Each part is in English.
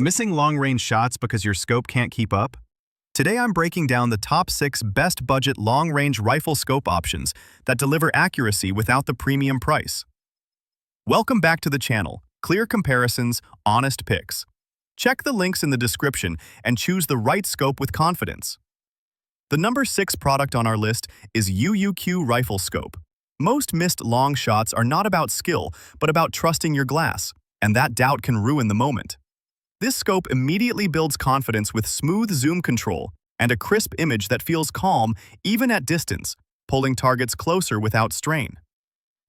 Missing long-range shots because your scope can't keep up? Today I'm breaking down the top 6 best budget long-range rifle scope options that deliver accuracy without the premium price. Welcome back to the channel. Clear comparisons, honest picks. Check the links in the description and choose the right scope with confidence. The number 6 product on our list is UUQ Rifle Scope. Most missed long shots are not about skill, but about trusting your glass, and that doubt can ruin the moment. This scope immediately builds confidence with smooth zoom control and a crisp image that feels calm even at distance, pulling targets closer without strain.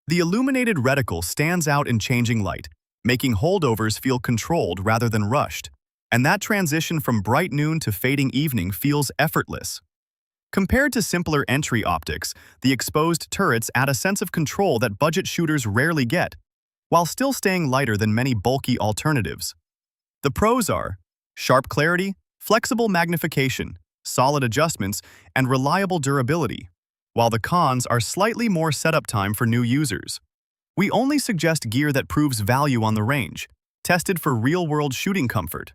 The illuminated reticle stands out in changing light, making holdovers feel controlled rather than rushed, and that transition from bright noon to fading evening feels effortless. Compared to simpler entry optics, the exposed turrets add a sense of control that budget shooters rarely get, while still staying lighter than many bulky alternatives. The pros are sharp clarity, flexible magnification, solid adjustments, and reliable durability, while the cons are slightly more setup time for new users. We only suggest gear that proves value on the range, tested for real-world shooting comfort.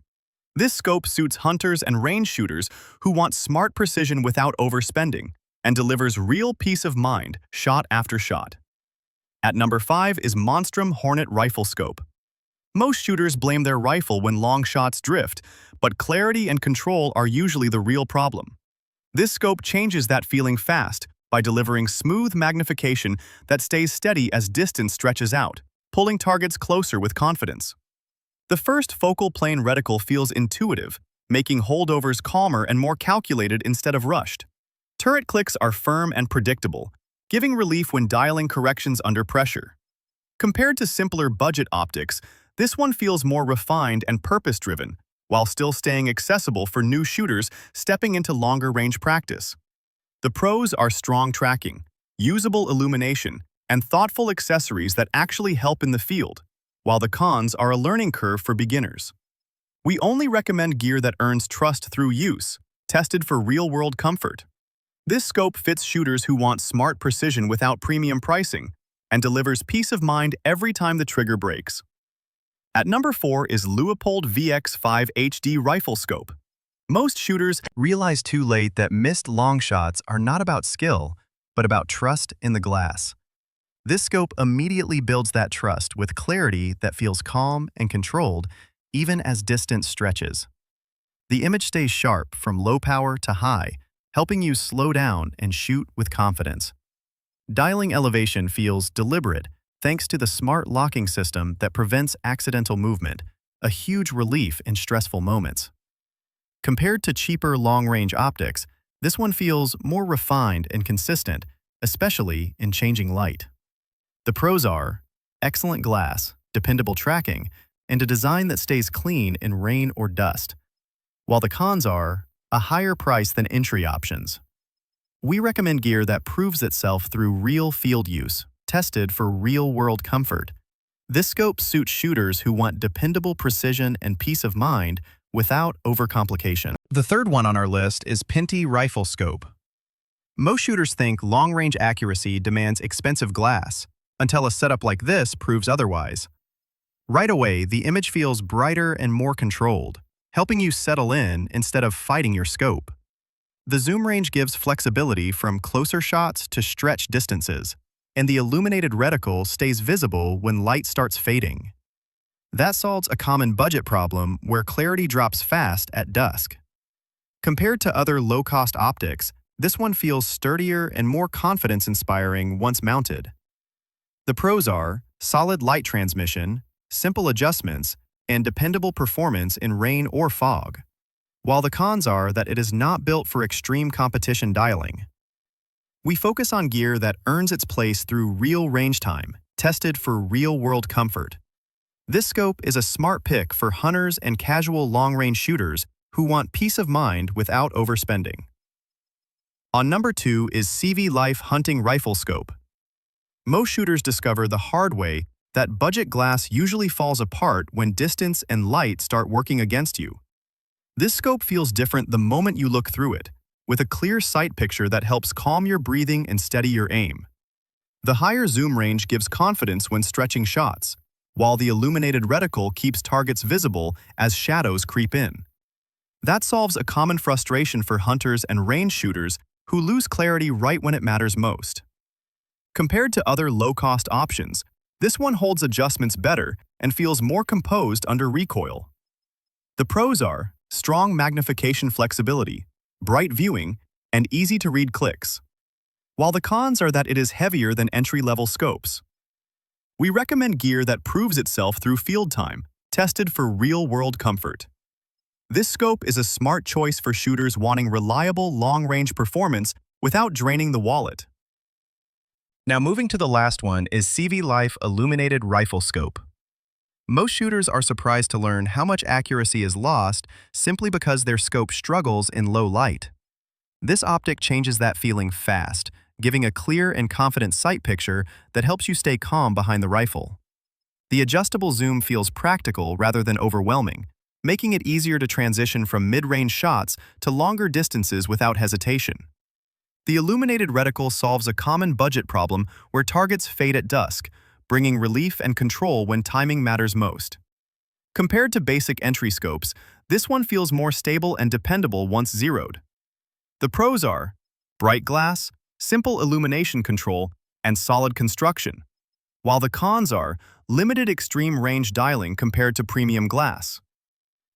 This scope suits hunters and range shooters who want smart precision without overspending and delivers real peace of mind shot after shot. At number 5 is Monstrum Hornet Rifle Scope. Most shooters blame their rifle when long shots drift, but clarity and control are usually the real problem. This scope changes that feeling fast by delivering smooth magnification that stays steady as distance stretches out, pulling targets closer with confidence. The first focal plane reticle feels intuitive, making holdovers calmer and more calculated instead of rushed. Turret clicks are firm and predictable, giving relief when dialing corrections under pressure. Compared to simpler budget optics, this one feels more refined and purpose-driven, while still staying accessible for new shooters stepping into longer-range practice. The pros are strong tracking, usable illumination, and thoughtful accessories that actually help in the field, while the cons are a learning curve for beginners. We only recommend gear that earns trust through use, tested for real-world comfort. This scope fits shooters who want smart precision without premium pricing and delivers peace of mind every time the trigger breaks. At number 4 is Leupold VX-5HD Rifle Scope. Most shooters realize too late that missed long shots are not about skill, but about trust in the glass. This scope immediately builds that trust with clarity that feels calm and controlled, even as distance stretches. The image stays sharp from low power to high, helping you slow down and shoot with confidence. Dialing elevation feels deliberate, thanks to the smart locking system that prevents accidental movement, a huge relief in stressful moments. Compared to cheaper long-range optics, this one feels more refined and consistent, especially in changing light. The pros are excellent glass, dependable tracking, and a design that stays clean in rain or dust, while the cons are a higher price than entry options. We recommend gear that proves itself through real field use, tested for real-world comfort. This scope suits shooters who want dependable precision and peace of mind without overcomplication. The third one on our list is Pinty Rifle Scope. Most shooters think long-range accuracy demands expensive glass, until a setup like this proves otherwise. Right away, the image feels brighter and more controlled, helping you settle in instead of fighting your scope. The zoom range gives flexibility from closer shots to stretch distances, and the illuminated reticle stays visible when light starts fading. That solves a common budget problem where clarity drops fast at dusk. Compared to other low-cost optics, this one feels sturdier and more confidence-inspiring once mounted. The pros are solid light transmission, simple adjustments, and dependable performance in rain or fog, while the cons are that it is not built for extreme competition dialing. We focus on gear that earns its place through real range time, tested for real-world comfort. This scope is a smart pick for hunters and casual long-range shooters who want peace of mind without overspending. On number 2 is CVLIFE Hunting Rifle Scope. Most shooters discover the hard way that budget glass usually falls apart when distance and light start working against you. This scope feels different the moment you look through it, with a clear sight picture that helps calm your breathing and steady your aim. The higher zoom range gives confidence when stretching shots, while the illuminated reticle keeps targets visible as shadows creep in. That solves a common frustration for hunters and range shooters who lose clarity right when it matters most. Compared to other low-cost options, this one holds adjustments better and feels more composed under recoil. The pros are strong magnification flexibility, bright viewing, and easy-to-read clicks, while the cons are that it is heavier than entry-level scopes. We recommend gear that proves itself through field time, tested for real-world comfort. This scope is a smart choice for shooters wanting reliable long-range performance without draining the wallet. Now moving to the last one is CVLIFE Illuminated Rifle Scope. Most shooters are surprised to learn how much accuracy is lost simply because their scope struggles in low light. This optic changes that feeling fast, giving a clear and confident sight picture that helps you stay calm behind the rifle. The adjustable zoom feels practical rather than overwhelming, making it easier to transition from mid-range shots to longer distances without hesitation. The illuminated reticle solves a common budget problem where targets fade at dusk, bringing relief and control when timing matters most. Compared to basic entry scopes, this one feels more stable and dependable once zeroed. The pros are bright glass, simple illumination control, and solid construction, while the cons are limited extreme range dialing compared to premium glass.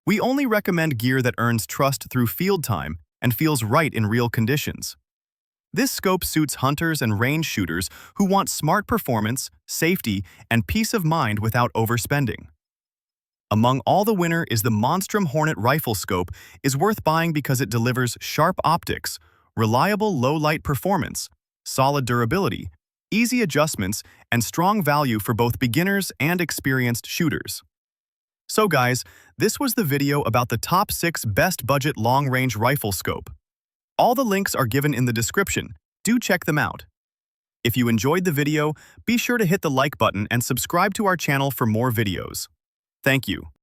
We only recommend gear that earns trust through field time and feels right in real conditions. This scope suits hunters and range shooters who want smart performance, safety, and peace of mind without overspending. Among all, the winner is the Monstrum Hornet Rifle Scope is worth buying because it delivers sharp optics, reliable low-light performance, solid durability, easy adjustments, and strong value for both beginners and experienced shooters. So guys, this was the video about the top 6 best budget long-range rifle scope. All the links are given in the description. Do check them out. If you enjoyed the video, be sure to hit the like button and subscribe to our channel for more videos. Thank you.